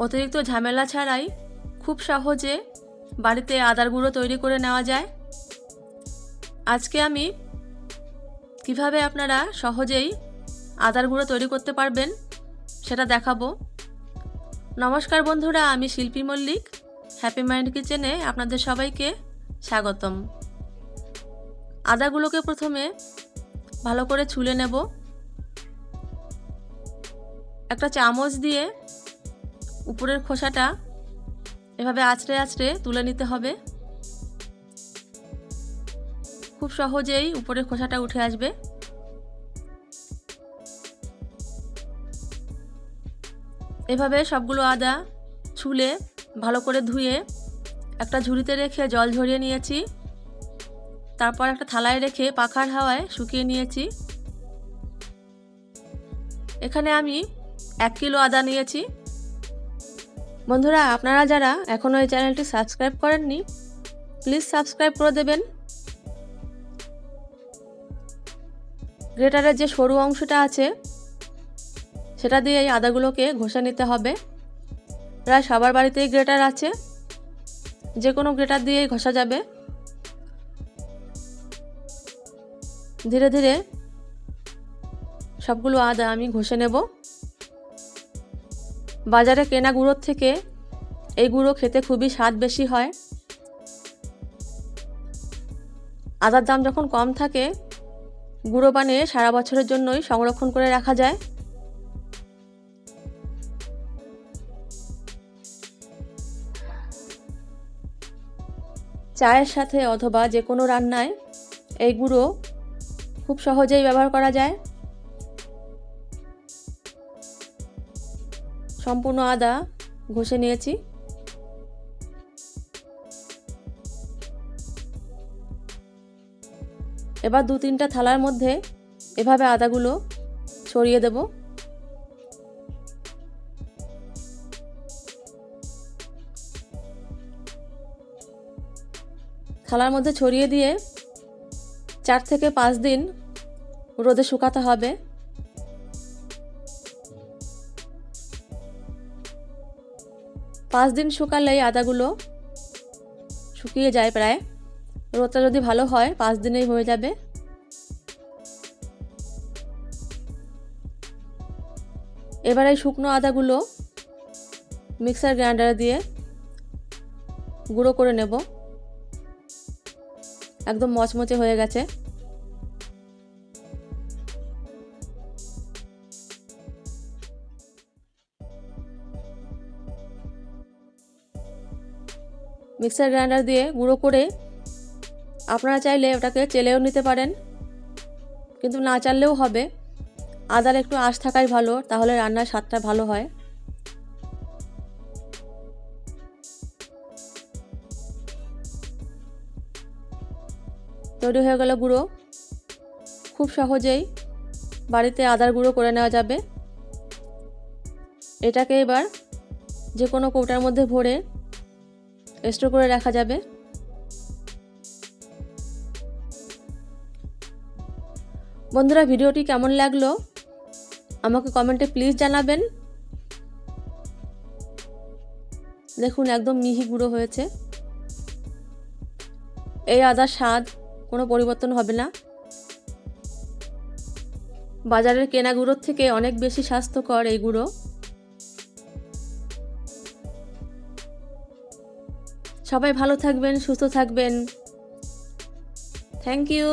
অতিরিক্ত ঝামেলা ছাড়াই খুব সহজে বাড়িতে আদার গুঁড়ো তৈরি করে নেওয়া যায়। আজকে আমি কিভাবে আপনারা সহজেই আদার গুঁড়ো তৈরি করতে পারবেন সেটা দেখাবো। নমস্কার বন্ধুরা, আমি শিল্পী মল্লিক, হ্যাপি মাইন্ড কিচেনে আপনাদের সবাইকে স্বাগতম। আদাগুলোকে প্রথমে ভালো করে ছুলে নেব। একটা চামচ দিয়ে উপরের খোসাটা এভাবে আঁচড়ে আঁচড়ে তুলে নিতে হবে। খুব সহজেই উপরের খোসাটা উঠে আসবে। এভাবে সবগুলো আদা ছুলে ভালো করে ধুয়ে একটা ঝুড়িতে রেখে জল ঝরিয়ে নিয়েছি। তারপর একটা থালায় রেখে পাখার হাওয়ায় শুকিয়ে নিয়েছি। এখানে আমি 1 কিলো আদা নিয়েছি। বন্ধুরা, আপনারা যারা এখনও এই চ্যানেলটি সাবস্ক্রাইব করেননি, প্লিজ সাবস্ক্রাইব করে দেবেন। গ্রেটারের যে সরু অংশটা আছে সেটা দিয়ে এই আদাগুলোকে ঘষে নিতে হবে। প্রায় সবার বাড়িতেই গ্রেটার আছে, যে কোনো গ্রেটার দিয়েই ঘষা যাবে। ধীরে ধীরে সবগুলো আদা আমি ঘষে নেব। বাজারে কেনা গুঁড়োর থেকে এই গুঁড়ো খেতে খুবই স্বাদ বেশি হয়। আদার দাম যখন কম থাকে, গুঁড়ো বানিয়ে সারা বছরের জন্যই সংরক্ষণ করে রাখা যায়। চায়ের সাথে অথবা যে কোনো রান্নায় এই গুঁড়ো খুব সহজেই ব্যবহার করা যায়। সম্পূর্ণ আদা ঘষে নিয়েছি। এবার 2-3টা থালার মধ্যে এভাবে আদাগুলো ছড়িয়ে দেব। থালার মধ্যে ছড়িয়ে দিয়ে 4 থেকে 5 দিন রোদে শুকাতে হবে। পাঁচ দিন শুকালেই আদাগুলো শুকিয়ে যায় প্রায়। রোদটা যদি ভালো হয় 5 দিনেই হয়ে যাবে। এবার এই শুকনো আদাগুলো মিক্সার গ্রাইন্ডারে দিয়ে গুঁড়ো করে নেব। একদম মচমচে হয়ে গেছে। মিক্সার গ্রাইন্ডার দিয়ে গুঁড়ো করে আপনারা চাইলে ওটাকে চেলেও নিতে পারেন, কিন্তু না চাললেও হবে। আদার একটু আঁশ থাকাই ভালো, তাহলে রান্নার স্বাদটা ভালো হয়। তৈরি হয়ে গেল গুঁড়ো। খুব সহজেই বাড়িতে আদার গুঁড়ো করে নেওয়া যাবে। এটাকে এবার যে কোনো কৌটার মধ্যে ভরে স্টোর করে রাখা যাবে। বন্ধুরা, ভিডিওটি কেমন লাগলো আমাকে কমেন্টে প্লিজ জানাবেন। দেখুন, একদম মিহি গুঁড়ো হয়েছে। এই আদার স্বাদ কোনো পরিবর্তন হবে না। বাজারের কেনা গুঁড়োর থেকে অনেক বেশি স্বাস্থ্যকর এই গুঁড়ো। সবাই ভালো থাকবেন, সুস্থ থাকবেন। Thank you.